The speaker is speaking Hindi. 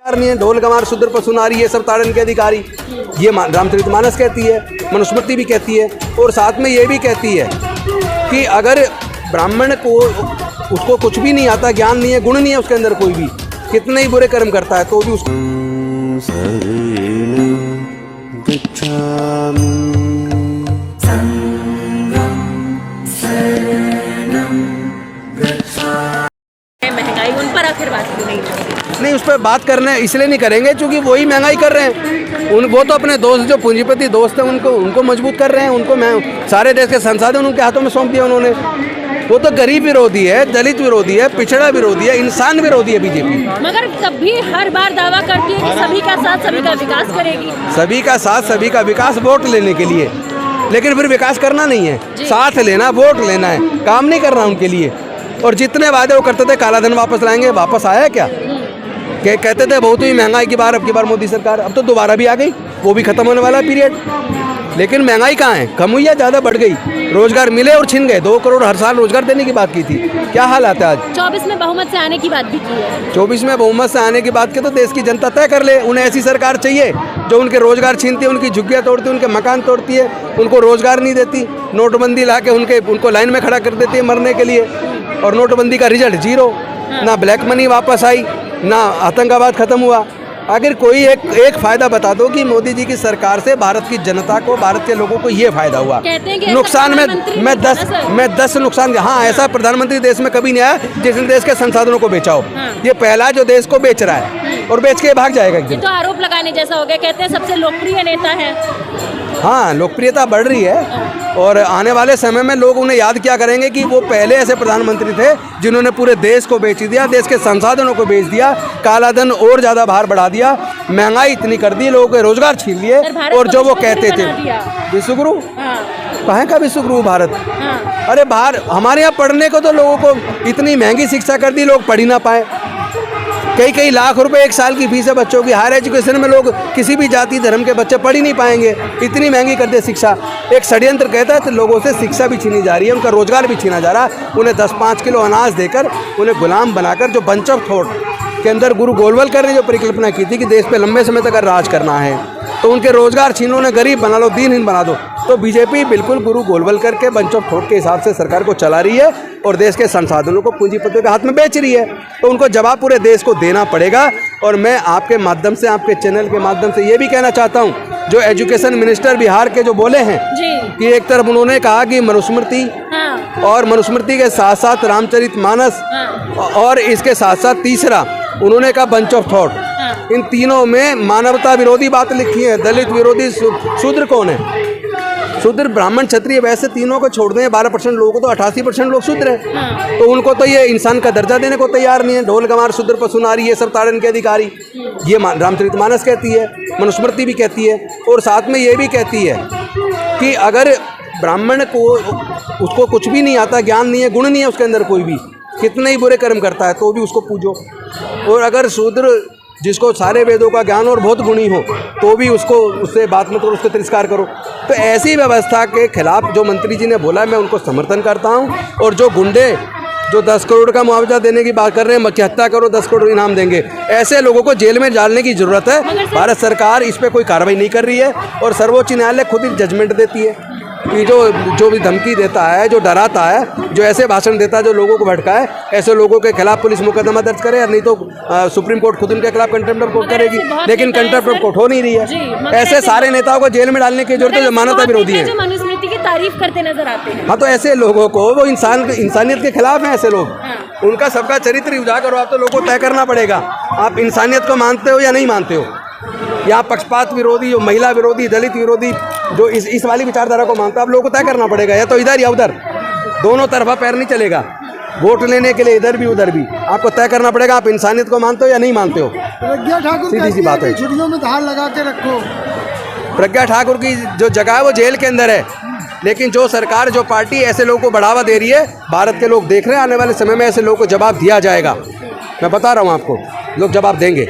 नहीं है। ढोल गंवार शूद्र पशु नारी ये सब ताड़न के अधिकारी, ये रामचरितमानस कहती है, मनुस्मृति भी कहती है, और साथ में ये भी कहती है कि अगर ब्राह्मण को उसको कुछ भी नहीं आता, ज्ञान नहीं है, गुण नहीं है उसके अंदर कोई भी, कितने ही बुरे कर्म करता है तो भी उसको महंगाई, उन पर आखिर बात क्यों नहीं? उस पर बात करने इसलिए नहीं करेंगे क्योंकि वही महंगाई कर रहे हैं। वो तो अपने दोस्त जो पूंजीपति दोस्त हैं उनको मजबूत कर रहे हैं। उनको सारे देश के संसाधन उनके हाथों में सौंप दिया उन्होंने। वो तो गरीब विरोधी है, दलित विरोधी है, पिछड़ा विरोधी है, इंसान विरोधी है बीजेपी। मगर तब भी हर बार दावा करती है कि सभी का साथ सभी का विकास करेगी। सभी का साथ सभी का विकास वोट लेने के लिए, लेकिन फिर विकास करना नहीं है, साथ लेना, वोट लेना है, काम नहीं करना उनके लिए। और जितने वादे वो करते थे काला धन वापस लाएंगे, वापस आया क्या? कहते थे बहुत ही महंगाई की बार, अब की बार मोदी सरकार, अब तो दोबारा भी आ गई, वो भी खत्म होने वाला पीरियड। लेकिन महंगाई कहाँ है? कम हुई या ज़्यादा बढ़ गई? रोजगार मिले और छिन गए। 2 करोड़ हर साल रोजगार देने की बात की थी, क्या हाल आता है आज? 24 में बहुमत से आने की बात भी की है। 24 में बहुमत से आने की बात की तो देश की जनता तय कर ले। उन्हें ऐसी सरकार चाहिए जो उनके रोजगार छीनती है, उनकी झुग्गियाँ तोड़ती है, उनके मकान तोड़ती है, उनको रोजगार नहीं देती, नोटबंदी ला के उनको लाइन में खड़ा कर देती है मरने के लिए। और नोटबंदी का रिजल्ट 0, ना ब्लैक मनी वापस आई, ना आतंकवाद खत्म हुआ। अगर कोई एक फायदा बता दो कि मोदी जी की सरकार से भारत की जनता को, भारत के लोगों को ये फायदा हुआ। नुकसान में 10 नुकसान। हाँ, ऐसा प्रधानमंत्री देश में कभी नहीं आया जिसने देश के संसाधनों को बेचा हो। ये पहला जो देश को बेच रहा है और बेच के भाग जाएगा एक दिन। तो आरोप लगाने जैसा हो गया। कहते हैं सबसे लोकप्रिय नेता है। हाँ, लोकप्रियता बढ़ रही है और आने वाले समय में लोग उन्हें याद क्या करेंगे कि वो पहले ऐसे प्रधानमंत्री थे जिन्होंने पूरे देश को बेच दिया, देश के संसाधनों को बेच दिया, काला धन और ज़्यादा बाहर बढ़ा दिया, महंगाई इतनी कर दी, लोगों के रोजगार छीन लिए। और जो वो कहते थे विश्वगुरु, कहाँ का विश्वगुरु भारत? अरे बाहर हमारे यहाँ पढ़ने को तो लोगों को इतनी महंगी शिक्षा कर दी, लोग पढ़ ही ना पाए। कई लाख रुपए एक साल की फीस है बच्चों की। हायर एजुकेशन में लोग किसी भी जाति धर्म के बच्चे पढ़ ही नहीं पाएंगे, इतनी महंगी कर दे शिक्षा। एक षड्यंत्र कहता है तो लोगों से शिक्षा भी छीनी जा रही है, उनका रोजगार भी छीना जा रहा है। उन्हें 10-5 किलो अनाज देकर, उन्हें गुलाम बनाकर, जो बंच ऑफ थॉट के अंदर गुरु गोलवलकर ने जो परिकल्पना की थी कि देश पे लंबे समय तक राज करना है तो उनके रोजगार छीनो, उन्हें गरीब बना लो, दीनहीन बना दो। तो बीजेपी बिल्कुल गुरु गोलवलकर के बंच ऑफ थॉट के हिसाब से सरकार को चला रही है और देश के संसाधनों को पूंजीपतियों के हाथ में बेच रही है। तो उनको जवाब पूरे देश को देना पड़ेगा। और मैं आपके माध्यम से, आपके चैनल के माध्यम से ये भी कहना चाहता हूँ, जो एजुकेशन मिनिस्टर बिहार के जो बोले हैं कि एक तरफ उन्होंने कहा कि मनुस्मृति और मनुस्मृति के साथ साथ रामचरितमानस और इसके साथ साथ तीसरा उन्होंने कहा बंच ऑफ थॉट, इन तीनों में मानवता विरोधी बात लिखी है। दलित विरोधी शूद्र कौन है? शूद्र, ब्राह्मण, क्षत्रिय, वैसे तीनों को छोड़ दें 12% लोगों को तो 88% लोग शूद्र हैं। तो उनको तो ये इंसान का दर्जा देने को तैयार नहीं है। ढोल गंवार शूद्र पशु नारी ये सब ताड़न के अधिकारी, ये रामचरितमानस कहती है, मनुस्मृति भी कहती है, और साथ में ये भी कहती है कि अगर ब्राह्मण को उसको कुछ भी नहीं आता, ज्ञान नहीं है, गुण नहीं है उसके अंदर कोई भी, कितने ही बुरे कर्म करता है तो भी उसको पूजो। और अगर शूद्र जिसको सारे वेदों का ज्ञान और बहुत गुणी हो तो भी उससे बात मत करो, उसको तिरस्कार करो। तो ऐसी व्यवस्था के खिलाफ जो मंत्री जी ने बोला, मैं उनको समर्थन करता हूं। और जो गुंडे जो 10 करोड़ का मुआवजा देने की बात कर रहे हैं, कि हत्या करो 10 करोड़ इनाम देंगे, ऐसे लोगों को जेल में डालने की जरूरत है। भारत सरकार इस पर कोई कार्रवाई नहीं कर रही है और सर्वोच्च न्यायालय खुद ही जजमेंट देती है कि जो भी धमकी देता है, जो डराता है, जो ऐसे भाषण देता है, जो लोगों को भटकाए, ऐसे लोगों के खिलाफ पुलिस मुकदमा दर्ज करे, और नहीं तो सुप्रीम कोर्ट खुद उनके खिलाफ कंटेम्प्ट ऑफ कोर्ट करेगी। लेकिन कंटेम्प्ट ऑफ कोर्ट हो नहीं रही है। ऐसे सारे नेताओं को जेल में डालने की जरूरत है जो मानवता विरोधी है, जो मनुस्मृति की तारीफ करते नजर आते हैं। हाँ, तो ऐसे लोगों को, वो इंसानियत के खिलाफ हैं ऐसे लोग। उनका सबका चरित्र उजागर आप तो लोगों को तय करना पड़ेगा, आप इंसानियत को मानते हो या नहीं मानते हो। यहाँ पक्षपात विरोधी, जो महिला विरोधी, दलित विरोधी, जो इस वाली विचारधारा को मानता है, आप लोगों को तय करना पड़ेगा, या तो इधर या उधर, दोनों तरफा पैर नहीं चलेगा। वोट लेने के लिए इधर भी उधर भी आपको तय करना पड़ेगा, आप इंसानियत को मानते हो या नहीं मानते हो। प्रज्ञा ठाकुर सीधी सी बात है, छुट्टियों में धार लगा के रखो। प्रज्ञा ठाकुर की जो जगह है वो जेल के अंदर है, लेकिन जो सरकार, जो पार्टी ऐसे लोगों को बढ़ावा दे रही है, भारत के लोग देख रहे हैं, आने वाले समय में ऐसे लोगों को जवाब दिया जाएगा। मैं बता रहा हूँ आपको, लोग जवाब देंगे।